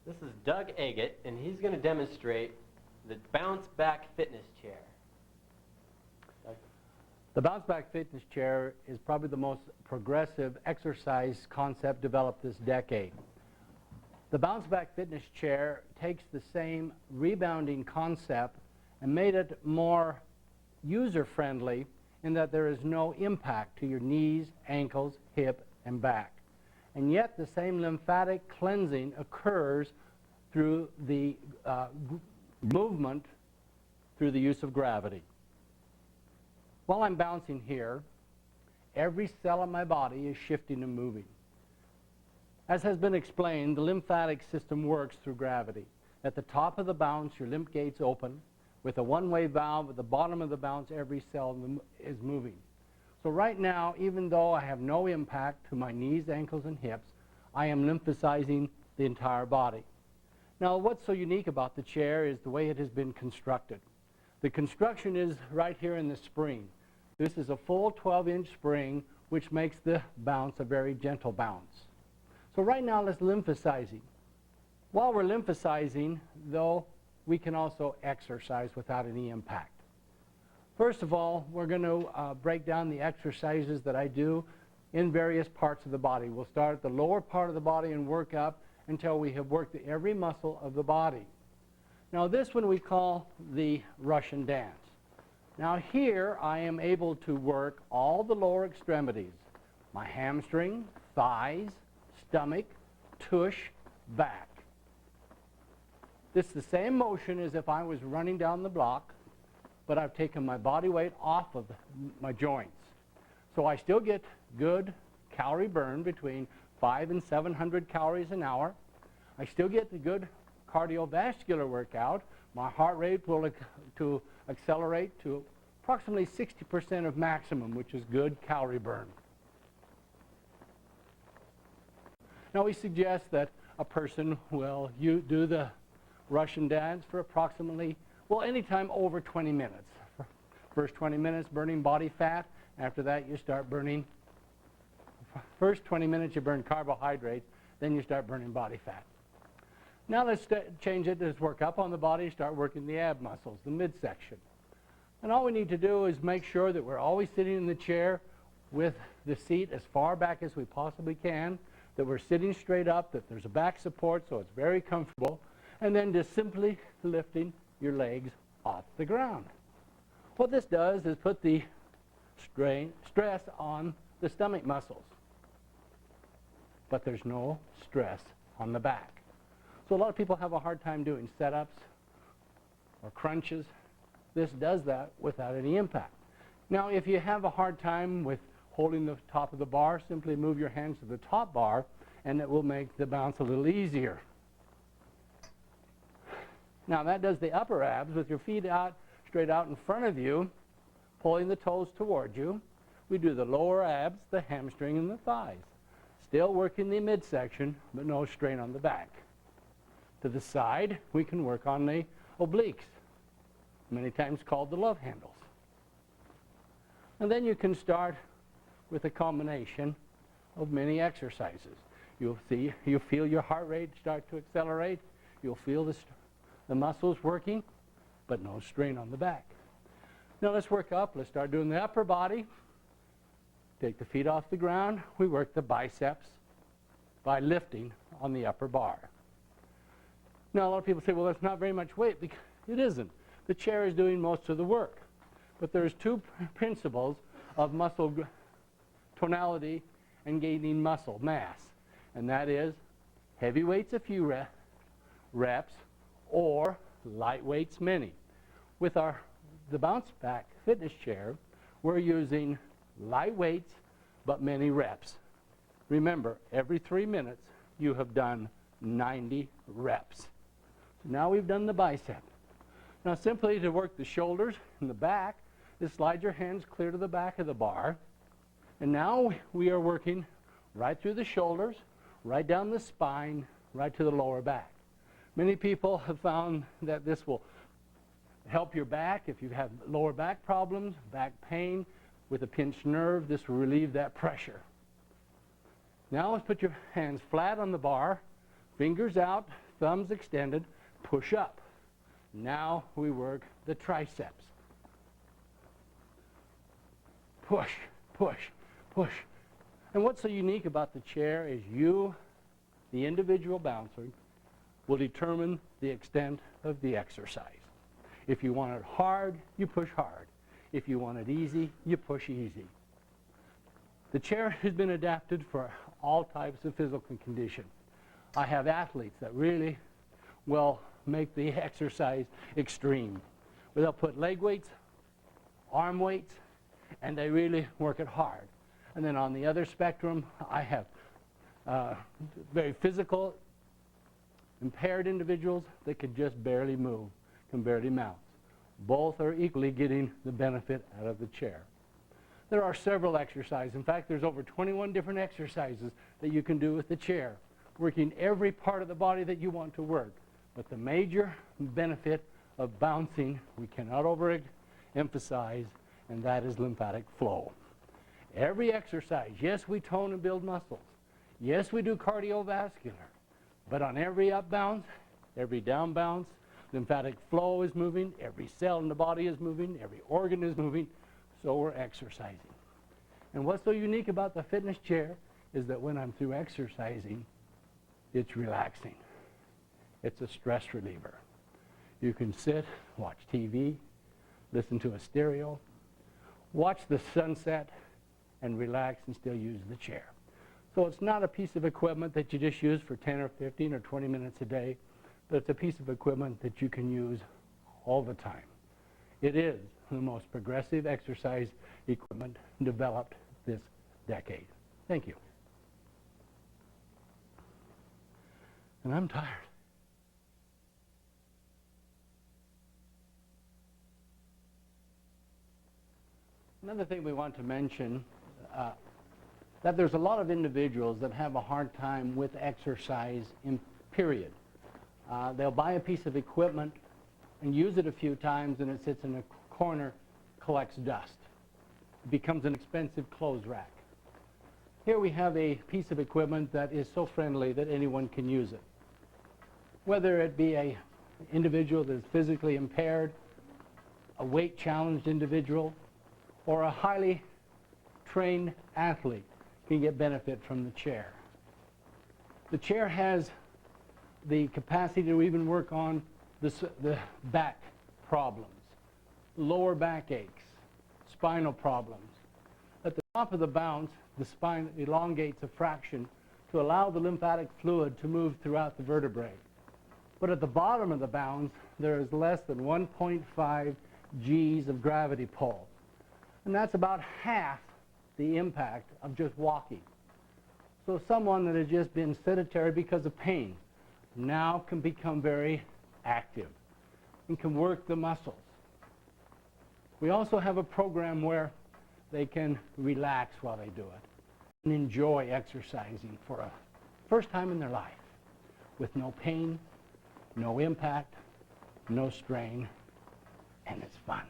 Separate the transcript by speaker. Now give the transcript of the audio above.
Speaker 1: This is Doug Agate, and he's going to demonstrate the Bounce Back Fitness Chair. Doug?
Speaker 2: The Bounce Back Fitness Chair is probably the most progressive exercise concept developed this decade. The Bounce Back Fitness Chair takes the same rebounding concept and made it more user-friendly in that there is no impact to your knees, ankles, hip, and back. And yet the same lymphatic cleansing occurs through the movement through the use of gravity. While I'm bouncing here, every cell in my body is shifting and moving. As has been explained, the lymphatic system works through gravity. At the top of the bounce, your lymph gates open. With a one-way valve at the bottom of the bounce, every cell is moving. So right now, even though I have no impact to my knees, ankles, and hips, I am lymphosizing the entire body. Now, what's so unique about the chair is the way it has been constructed. The construction is right here in the spring. This is a full 12-inch spring, which makes the bounce a very gentle bounce. So right now, let's lymphosizing. While we're lymphosizing, though, we can also exercise without any impact. First of all, we're going to break down the exercises that I do in various parts of the body. We'll start at the lower part of the body and work up until we have worked every muscle of the body. Now this one we call the Russian dance. Now here I am able to work all the lower extremities, my hamstring, thighs, stomach, tush, back. This is the same motion as if I was running down the block, but I've taken my body weight off of my joints. So I still get good calorie burn between 500 and 700 calories an hour. I still get the good cardiovascular workout. My heart rate will accelerate to approximately 60% of maximum, which is good calorie burn. Now we suggest that a person will do the Russian dance for approximately, well, anytime over 20 minutes. First 20 minutes burning body fat. After that you start burning, first 20 minutes you burn carbohydrates, then you start burning body fat. Now let's change it. Let's work up on the body, start working the ab muscles, the midsection. And all we need to do is make sure that we're always sitting in the chair with the seat as far back as we possibly can, that we're sitting straight up, that there's a back support so it's very comfortable, and then just simply lifting your legs off the ground. What this does is put the stress on the stomach muscles, but there's no stress on the back. So a lot of people have a hard time doing set-ups or crunches. This does that without any impact. Now, if you have a hard time with holding the top of the bar, simply move your hands to the top bar, and it will make the bounce a little easier. Now that does the upper abs with your feet out, straight out in front of you, pulling the toes toward you. We do the lower abs, the hamstring, and the thighs. Still working the midsection, but no strain on the back. To the side, we can work on the obliques, many times called the love handles. And then you can start with a combination of many exercises. You'll feel your heart rate start to accelerate. You'll feel the muscles working, but no strain on the back. Now let's work up. Let's start doing the upper body. Take the feet off the ground. We work the biceps by lifting on the upper bar. Now a lot of people say, well, that's not very much weight. It isn't. The chair is doing most of the work. But there's two principles of muscle tonality and gaining muscle mass. And that is heavy weights a few reps, or light weights many. With the Bounce Back Fitness Chair, we're using light weights but many reps. Remember, every 3 minutes you have done 90 reps. So now we've done the bicep. Now simply to work the shoulders and the back, just slide your hands clear to the back of the bar. And now we are working right through the shoulders, right down the spine, right to the lower back. Many people have found that this will help your back if you have lower back problems, back pain. With a pinched nerve, this will relieve that pressure. Now let's put your hands flat on the bar, fingers out, thumbs extended, push up. Now we work the triceps. Push, push, push. And what's so unique about the chair is you, the individual bouncer, will determine the extent of the exercise. If you want it hard, you push hard. If you want it easy, you push easy. The chair has been adapted for all types of physical condition. I have athletes that really will make the exercise extreme. They'll put leg weights, arm weights, and they really work it hard. And then on the other spectrum, I have very physical, impaired individuals that can just barely move, can barely mount. Both are equally getting the benefit out of the chair. There are several exercises. In fact, there's over 21 different exercises that you can do with the chair, working every part of the body that you want to work. But the major benefit of bouncing, we cannot overemphasize, and that is lymphatic flow. Every exercise, yes, we tone and build muscles. Yes, we do cardiovascular. But on every up bounce, every down bounce, lymphatic flow is moving, every cell in the body is moving, every organ is moving, so we're exercising. And what's so unique about the fitness chair is that when I'm through exercising, it's relaxing. It's a stress reliever. You can sit, watch TV, listen to a stereo, watch the sunset, and relax and still use the chair. So it's not a piece of equipment that you just use for 10 or 15 or 20 minutes a day, but it's a piece of equipment that you can use all the time. It is the most progressive exercise equipment developed this decade. Thank you. And I'm tired. Another thing we want to mention, that there's a lot of individuals that have a hard time with exercise in period. They'll buy a piece of equipment and use it a few times and it sits in a corner, collects dust. It becomes an expensive clothes rack. Here we have a piece of equipment that is so friendly that anyone can use it. Whether it be an individual that is physically impaired, a weight-challenged individual, or a highly trained athlete can get benefit from the chair. The chair has the capacity to even work on the back problems, lower back aches, spinal problems. At the top of the bounce, the spine elongates a fraction to allow the lymphatic fluid to move throughout the vertebrae. But at the bottom of the bounce, there is less than 1.5 G's of gravity pull. And that's about half the impact of just walking. So someone that has just been sedentary because of pain now can become very active and can work the muscles. We also have a program where they can relax while they do it and enjoy exercising for a first time in their life with no pain, no impact, no strain, and it's fun.